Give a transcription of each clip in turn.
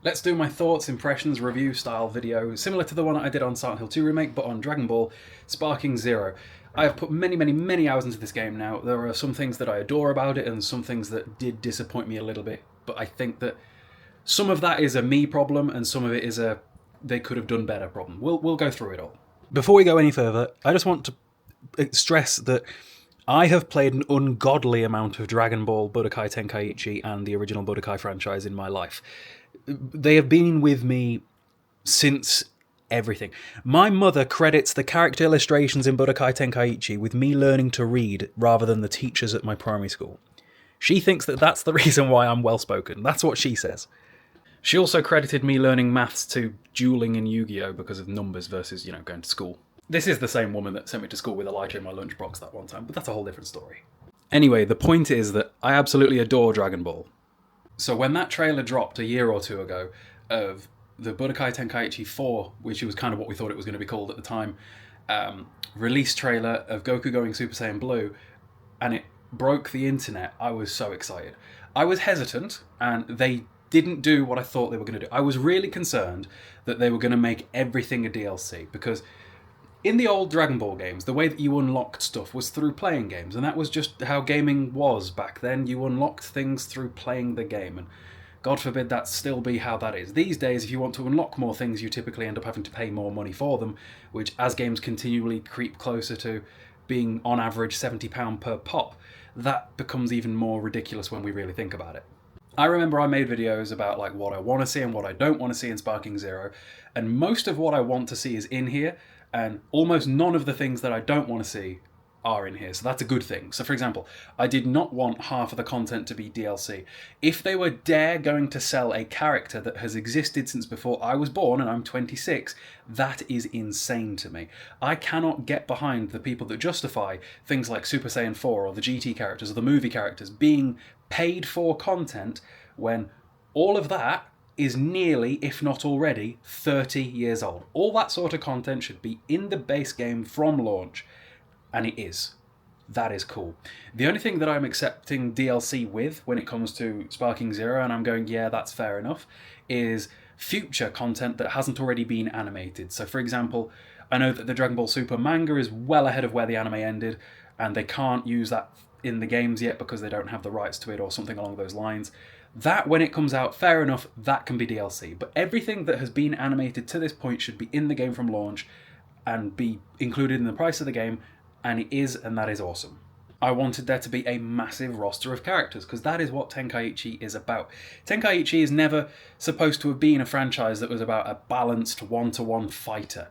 Let's do my thoughts, impressions, review style video, similar to the one I did on Silent Hill 2 Remake, but on Dragon Ball Sparking Zero. I have put many, many, many hours into this game now. There are some things that I adore about it and some things that did disappoint me a little bit, but I think that some of that is a me problem and some of it is a they could have done better problem. We'll go through it all. Before we go any further, I just want to stress that I have played an ungodly amount of Dragon Ball, Budokai Tenkaichi, and the original Budokai franchise in my life. They have been with me since everything. My mother credits the character illustrations in Budokai Tenkaichi with me learning to read rather than the teachers at my primary school. She thinks that that's the reason why I'm well-spoken. That's what she says. She also credited me learning maths to dueling in Yu-Gi-Oh! Because of numbers versus, going to school. This is the same woman that sent me to school with a lighter in my lunchbox that one time, but that's a whole different story. Anyway, the point is that I absolutely adore Dragon Ball. So when that trailer dropped a year or two ago of the Budokai Tenkaichi 4, which was kind of what we thought it was going to be called at the time, release trailer of Goku going Super Saiyan Blue, and it broke the internet, I was so excited. I was hesitant, and they didn't do what I thought they were going to do. I was really concerned that they were going to make everything a DLC, because in the old Dragon Ball games, the way that you unlocked stuff was through playing games, and that was just how gaming was back then. You unlocked things through playing the game, and God forbid that still be how that is. These days, if you want to unlock more things, you typically end up having to pay more money for them, which, as games continually creep closer to being, on average, £70 per pop, that becomes even more ridiculous when we really think about it. I remember I made videos about what I want to see and what I don't want to see in Sparking Zero, and most of what I want to see is in here, and almost none of the things that I don't want to see are in here, so that's a good thing. So for example, I did not want half of the content to be DLC. If they were going to sell a character that has existed since before I was born, and I'm 26, that is insane to me. I cannot get behind the people that justify things like Super Saiyan 4 or the GT characters or the movie characters being paid for content when all of that is nearly, if not already, 30 years old. All that sort of content should be in the base game from launch, and it is. That is cool. The only thing that I'm accepting DLC with when it comes to Sparking Zero, and I'm going, yeah, that's fair enough, is future content that hasn't already been animated. So for example, I know that the Dragon Ball Super manga is well ahead of where the anime ended, and they can't use that in the games yet because they don't have the rights to it or something along those lines. That, when it comes out, fair enough, that can be DLC. But everything that has been animated to this point should be in the game from launch and be included in the price of the game, and it is, and that is awesome. I wanted there to be a massive roster of characters, because that is what Tenkaichi is about. Tenkaichi is never supposed to have been a franchise that was about a balanced one-to-one fighter.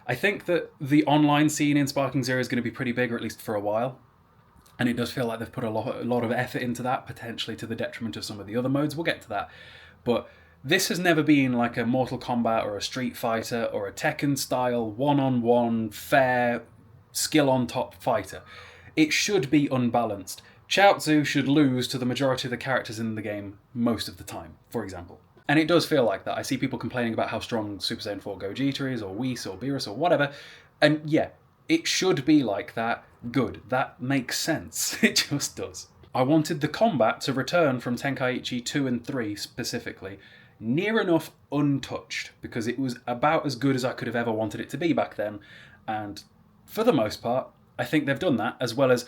I think that the online scene in Sparking Zero is going to be pretty big, or at least for a while. And it does feel like they've put a lot of effort into that, potentially to the detriment of some of the other modes. We'll get to that. But this has never been like a Mortal Kombat or a Street Fighter or a Tekken-style one-on-one, fair, skill-on-top fighter. It should be unbalanced. Chaozu should lose to the majority of the characters in the game most of the time, for example. And it does feel like that. I see people complaining about how strong Super Saiyan 4 Gogeta is, or Whis, or Beerus, or whatever. And yeah, it should be like that. Good. That makes sense. It just does. I wanted the combat to return from Tenkaichi 2 and 3 specifically, near enough untouched, because it was about as good as I could have ever wanted it to be back then, and for the most part, I think they've done that, as well as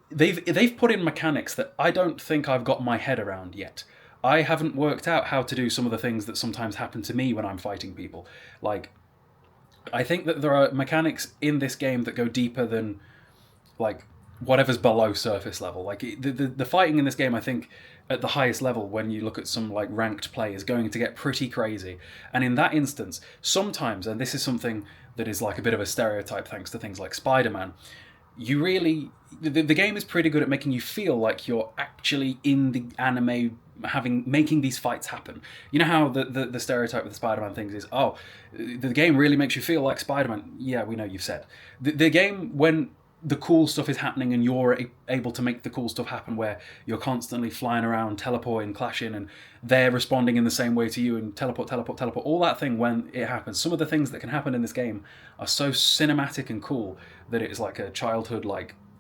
they've put in mechanics that I don't think I've got my head around yet. I haven't worked out how to do some of the things that sometimes happen to me when I'm fighting people. I think that there are mechanics in this game that go deeper than whatever's below surface level. The fighting in this game, I think, at the highest level, when you look at some ranked play, is going to get pretty crazy. And in that instance, sometimes, and this is something that is a bit of a stereotype thanks to things like Spider-Man, the game is pretty good at making you feel like you're actually in the anime making these fights happen. You know how the stereotype with the Spider-Man things is, the game really makes you feel like Spider-Man. Yeah, we know you've said. The game, when the cool stuff is happening and you're able to make the cool stuff happen, where you're constantly flying around, teleporting, clashing, and they're responding in the same way to you, and teleport, all that thing, when it happens, some of the things that can happen in this game are so cinematic and cool that it is like a childhood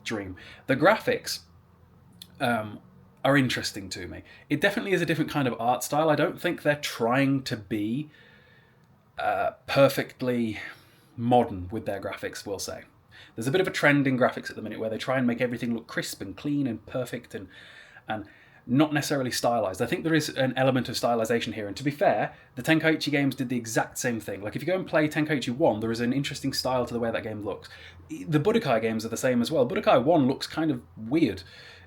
dream. The graphics are are interesting to me. It definitely is a different kind of art style. I don't think they're trying to be perfectly modern with their graphics, we'll say. There's a bit of a trend in graphics at the minute where they try and make everything look crisp and clean and perfect and not necessarily stylized. I think there is an element of stylization here, and to be fair, the Tenkaichi games did the exact same thing. Like, if you go and play Tenkaichi 1, there is an interesting style to the way that game looks. The Budokai games are the same as well. Budokai 1 looks kind of weird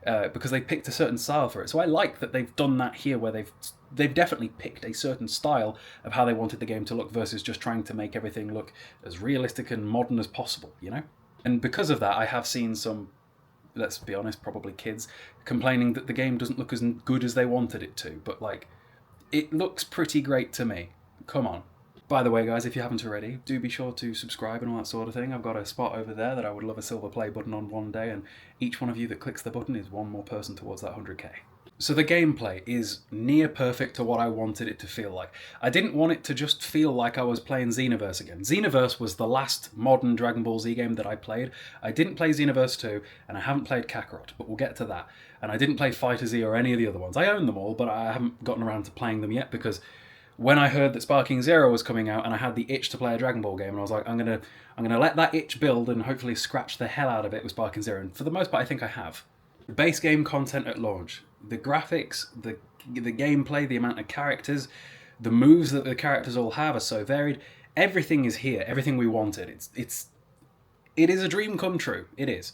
because they picked a certain style for it. So I like that they've done that here, where they've definitely picked a certain style of how they wanted the game to look versus just trying to make everything look as realistic and modern as possible, you know? And because of that, I have seen some, let's be honest, probably kids, complaining that the game doesn't look as good as they wanted it to. But, like, it looks pretty great to me. Come on. By the way, guys, if you haven't already, do be sure to subscribe and all that sort of thing. I've got a spot over there that I would love a silver play button on one day, and each one of you that clicks the button is one more person towards that 100k. So the gameplay is near perfect to what I wanted it to feel like. I didn't want it to just feel like I was playing Xenoverse again. Xenoverse was the last modern Dragon Ball Z game that I played. I didn't play Xenoverse 2, and I haven't played Kakarot, but we'll get to that. And I didn't play Fighter Z or any of the other ones. I own them all, but I haven't gotten around to playing them yet, because when I heard that Sparking Zero was coming out and I had the itch to play a Dragon Ball game, and I was like, I'm gonna let that itch build and hopefully scratch the hell out of it with Sparking Zero. And for the most part, I think I have. The base game content at launch, the graphics, the gameplay, the amount of characters, the moves that the characters all have are so varied. Everything is here. Everything we wanted. It is a dream come true. It is.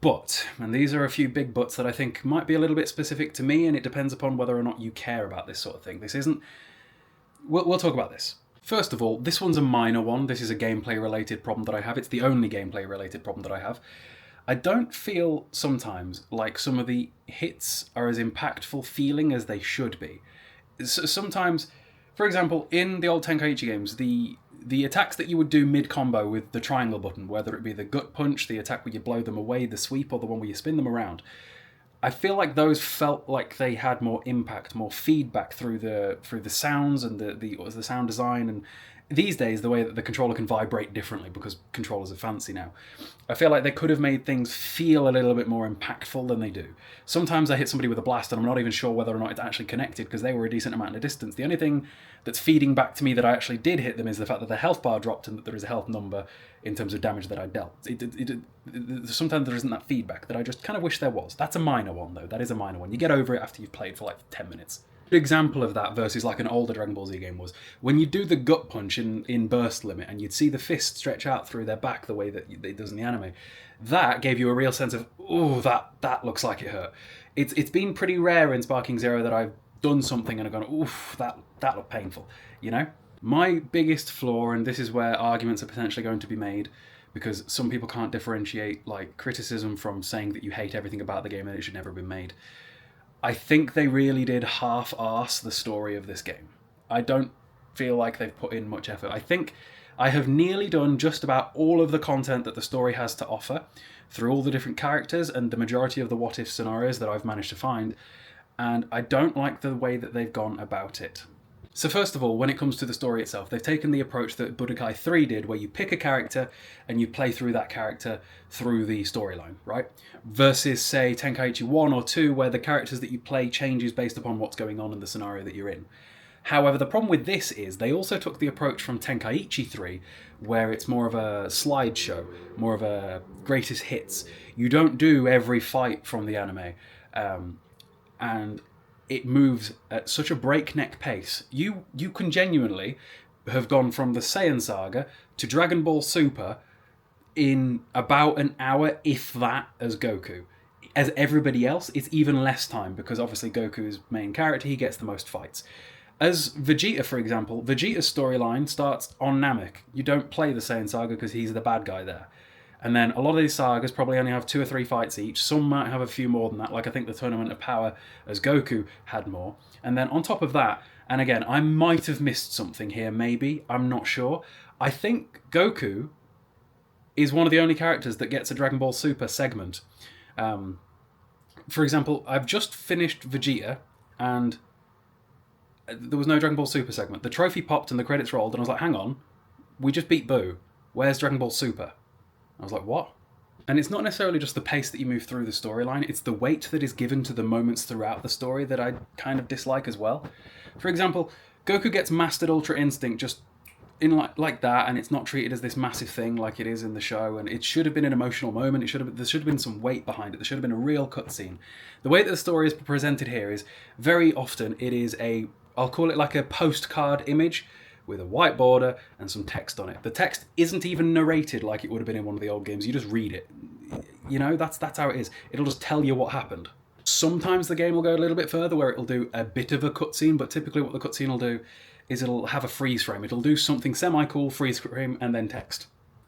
But, and these are a few big buts that I think might be a little bit specific to me, and it depends upon whether or not you care about this sort of thing. This isn't... We'll talk about this. First of all, this one's a minor one. This is a gameplay-related problem that I have. It's the only gameplay-related problem that I have. I don't feel sometimes like some of the hits are as impactful feeling as they should be. Sometimes, for example, in the old Tenkaichi games, the attacks that you would do mid-combo with the triangle button, whether it be the gut punch, the attack where you blow them away, the sweep, or the one where you spin them around, I feel like those felt like they had more impact, more feedback through the sounds and the sound design. And these days, the way that the controller can vibrate differently because controllers are fancy now, I feel like they could have made things feel a little bit more impactful than they do. Sometimes I hit somebody with a blast and I'm not even sure whether or not it's actually connected because they were a decent amount of distance. The only thing that's feeding back to me that I actually did hit them is the fact that the health bar dropped and that there is a health number in terms of damage that I dealt. Sometimes there isn't that feedback that I just kind of wish there was. That's a minor one, though. That is a minor one. You get over it after you've played for like 10 minutes. An example of that versus like an older Dragon Ball Z game was when you do the gut punch in burst limit and you'd see the fist stretch out through their back the way that it does in the anime. That gave you a real sense of, oh, that looks like it hurt. It's been pretty rare in Sparking Zero that I've done something and I've gone, oof, that looked painful, you know? My biggest flaw, and this is where arguments are potentially going to be made, because some people can't differentiate like criticism from saying that you hate everything about the game and it should never have been made. I think they really did half-arse the story of this game. I don't feel like they've put in much effort. I think I have nearly done just about all of the content that the story has to offer through all the different characters and the majority of the what-if scenarios that I've managed to find, and I don't like the way that they've gone about it. So first of all, when it comes to the story itself, they've taken the approach that Budokai 3 did, where you pick a character and you play through that character through the storyline, right? Versus, say, Tenkaichi 1 or 2, where the characters that you play changes based upon what's going on in the scenario that you're in. However, the problem with this is they also took the approach from Tenkaichi 3, where it's more of a slideshow, more of a greatest hits. You don't do every fight from the anime, and it moves at such a breakneck pace. You can genuinely have gone from the Saiyan Saga to Dragon Ball Super in about an hour, if that, as Goku. As everybody else, it's even less time, because obviously Goku's main character, he gets the most fights. As Vegeta, for example, Vegeta's storyline starts on Namek. You don't play the Saiyan Saga because he's the bad guy there. And then a lot of these sagas probably only have 2 or 3 fights each. Some might have a few more than that, like I think the Tournament of Power as Goku had more. And then on top of that, and again, I might have missed something here, maybe, I'm not sure. I think Goku is one of the only characters that gets a Dragon Ball Super segment. For example, I've just finished Vegeta, and there was no Dragon Ball Super segment. The trophy popped and the credits rolled, and I was like, hang on, we just beat Boo. Where's Dragon Ball Super? I was like, what? And it's not necessarily just the pace that you move through the storyline, it's the weight that is given to the moments throughout the story that I kind of dislike as well. For example, Goku gets mastered Ultra Instinct just in like that, and it's not treated as this massive thing like it is in the show, and it should have been an emotional moment. There should have been some weight behind it. There should have been a real cutscene. The way that the story is presented here is very often it is I'll call it like a postcard image with a white border and some text on it. The text isn't even narrated like it would have been in one of the old games. You just read it. You know, that's how it is. It'll just tell you what happened. Sometimes the game will go a little bit further where it'll do a bit of a cutscene, but typically what the cutscene will do is it'll have a freeze frame. It'll do something semi-cool, freeze frame, and then text.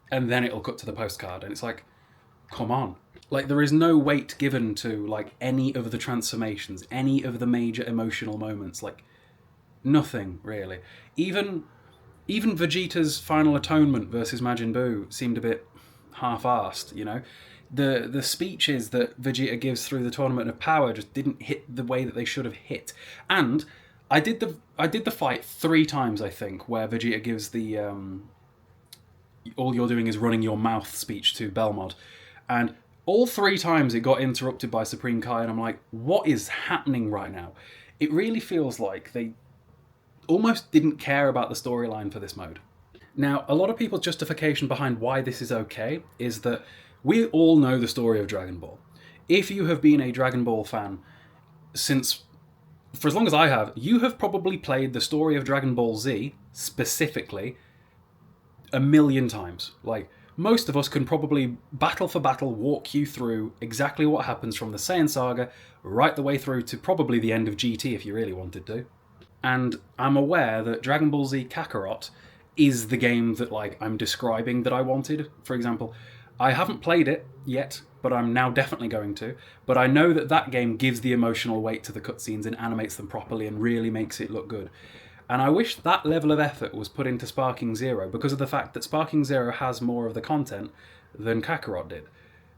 And then it'll cut to the postcard. And it's like, come on. Like, there is no weight given to, like, any of the transformations, any of the major emotional moments. Like, nothing, really. Even Vegeta's final atonement versus Majin Buu seemed a bit half-arsed, you know? The speeches that Vegeta gives through the Tournament of Power just didn't hit the way that they should have hit. And I did the fight 3 times, I think, where Vegeta gives the all you're doing is running your mouth speech to Belmod. And all 3 times it got interrupted by Supreme Kai, and I'm like, what is happening right now? It really feels like they almost didn't care about the storyline for this mode. Now, a lot of people's justification behind why this is okay is that we all know the story of Dragon Ball. If you have been a Dragon Ball fan for as long as I have, you have probably played the story of Dragon Ball Z, specifically, 1,000,000 times. Like, most of us can probably, battle for battle, walk you through exactly what happens from the Saiyan Saga right the way through to probably the end of GT if you really wanted to. And I'm aware that Dragon Ball Z Kakarot is the game that, like, I'm describing that I wanted. For example, I haven't played it yet, but I'm now definitely going to. But I know that that game gives the emotional weight to the cutscenes and animates them properly and really makes it look good. And I wish that level of effort was put into Sparking Zero because of the fact that Sparking Zero has more of the content than Kakarot did.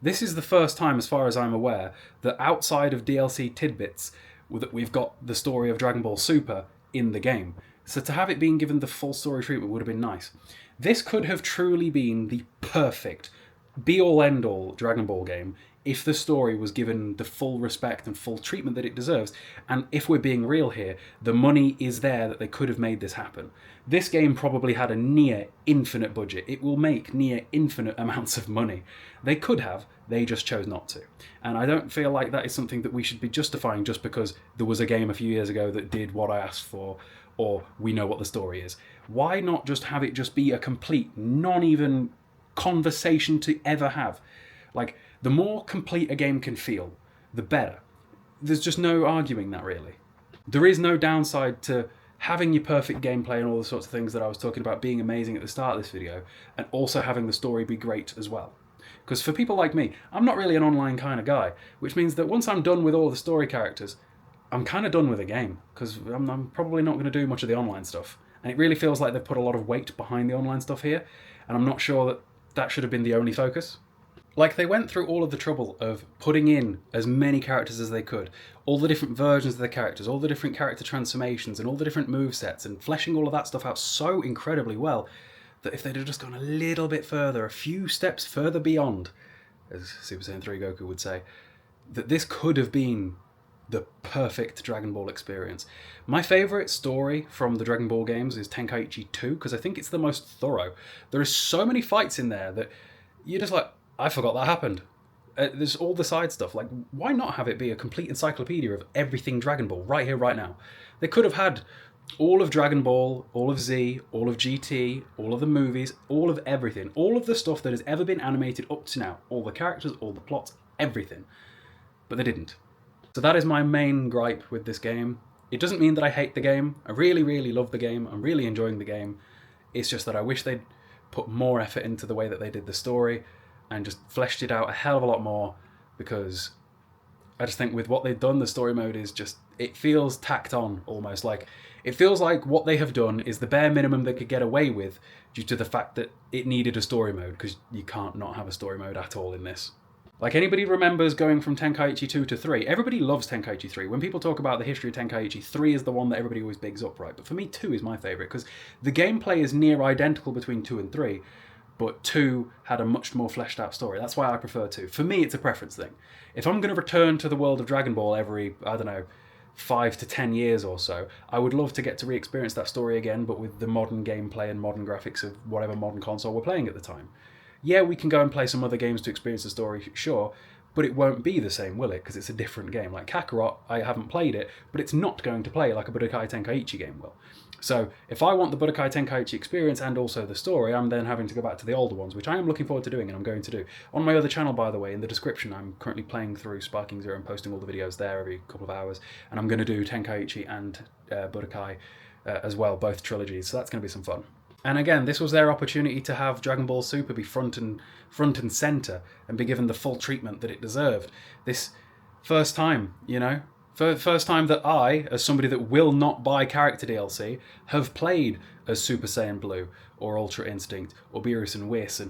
This is the first time, as far as I'm aware, that outside of DLC tidbits, that we've got the story of Dragon Ball Super in the game. So to have it being given the full story treatment would have been nice. This could have truly been the perfect be-all, end-all Dragon Ball game if the story was given the full respect and full treatment that it deserves. And if we're being real here, the money is there that they could have made this happen. This game probably had a near infinite budget. It will make near infinite amounts of money. They could have, they just chose not to. And I don't feel like that is something that we should be justifying just because there was a game a few years ago that did what I asked for, or we know what the story is. Why not just have it just be a complete, non-even conversation to ever have? Like, the more complete a game can feel, the better. There's just no arguing that, really. There is no downside to having your perfect gameplay and all the sorts of things that I was talking about being amazing at the start of this video, and also having the story be great as well. Because for people like me, I'm not really an online kind of guy, which means that once I'm done with all the story characters, I'm kind of done with the game, because I'm probably not going to do much of the online stuff. And it really feels like they've put a lot of weight behind the online stuff here, and I'm not sure that that should have been the only focus. Like, they went through all of the trouble of putting in as many characters as they could, all the different versions of the characters, all the different character transformations, and all the different movesets, and fleshing all of that stuff out so incredibly well that if they'd have just gone a little bit further, a few steps further beyond, as Super Saiyan 3 Goku would say, that this could have been the perfect Dragon Ball experience. My favourite story from the Dragon Ball games is Tenkaichi 2, because I think it's the most thorough. There are so many fights in there that you're just like, I forgot that happened. There's all the side stuff. Like, why not have it be a complete encyclopedia of everything Dragon Ball right here, right now? They could have had all of Dragon Ball, all of Z, all of GT, all of the movies, all of everything. All of the stuff that has ever been animated up to now. All the characters, all the plots, everything. But they didn't. So that is my main gripe with this game. It doesn't mean that I hate the game. I really, really love the game. I'm really enjoying the game. It's just that I wish they'd put more effort into the way that they did the story and just fleshed it out a hell of a lot more, because I just think with what they've done, the story mode is just, it feels tacked on almost. Like, it feels like what they have done is the bare minimum they could get away with due to the fact that it needed a story mode, because you can't not have a story mode at all in this. Like, anybody remembers going from Tenkaichi 2 to 3? Everybody loves Tenkaichi 3. When people talk about the history of Tenkaichi, 3 is the one that everybody always bigs up, right? But for me, 2 is my favourite, because the gameplay is near identical between 2 and 3, but 2 had a much more fleshed out story. That's why I prefer 2. For me, it's a preference thing. If I'm going to return to the world of Dragon Ball every, I don't know, 5 to 10 years or so, I would love to get to re-experience that story again, but with the modern gameplay and modern graphics of whatever modern console we're playing at the time. Yeah, we can go and play some other games to experience the story, sure, but it won't be the same, will it? Because it's a different game. Like Kakarot, I haven't played it, but it's not going to play like a Budokai Tenkaichi game will. So if I want the Budokai Tenkaichi experience and also the story, I'm then having to go back to the older ones, which I am looking forward to doing, and I'm going to do. On my other channel, by the way, in the description, I'm currently playing through Sparking Zero and posting all the videos there every couple of hours, and I'm going to do Tenkaichi and Budokai as well, both trilogies, so that's going to be some fun. And again, this was their opportunity to have Dragon Ball Super be front and centre and be given the full treatment that it deserved. This first time, you know, first time that I, as somebody that will not buy character DLC, have played as Super Saiyan Blue or Ultra Instinct or Beerus and Whis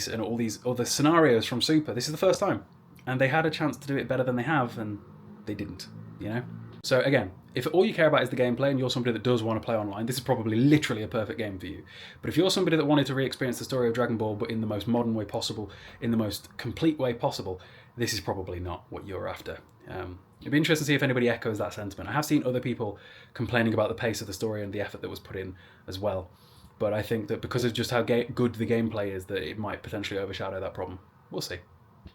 and all these other scenarios from Super. This is the first time. And they had a chance to do it better than they have, and they didn't, you know? So again, if all you care about is the gameplay and you're somebody that does want to play online, this is probably literally a perfect game for you. But if you're somebody that wanted to re-experience the story of Dragon Ball but in the most modern way possible, in the most complete way possible, this is probably not what you're after. It'd be interesting to see if anybody echoes that sentiment. I have seen other people complaining about the pace of the story and the effort that was put in as well. But I think that because of just how good the gameplay is, that it might potentially overshadow that problem. We'll see.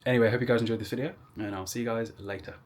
Anyway, I hope you guys enjoyed this video, and I'll see you guys later.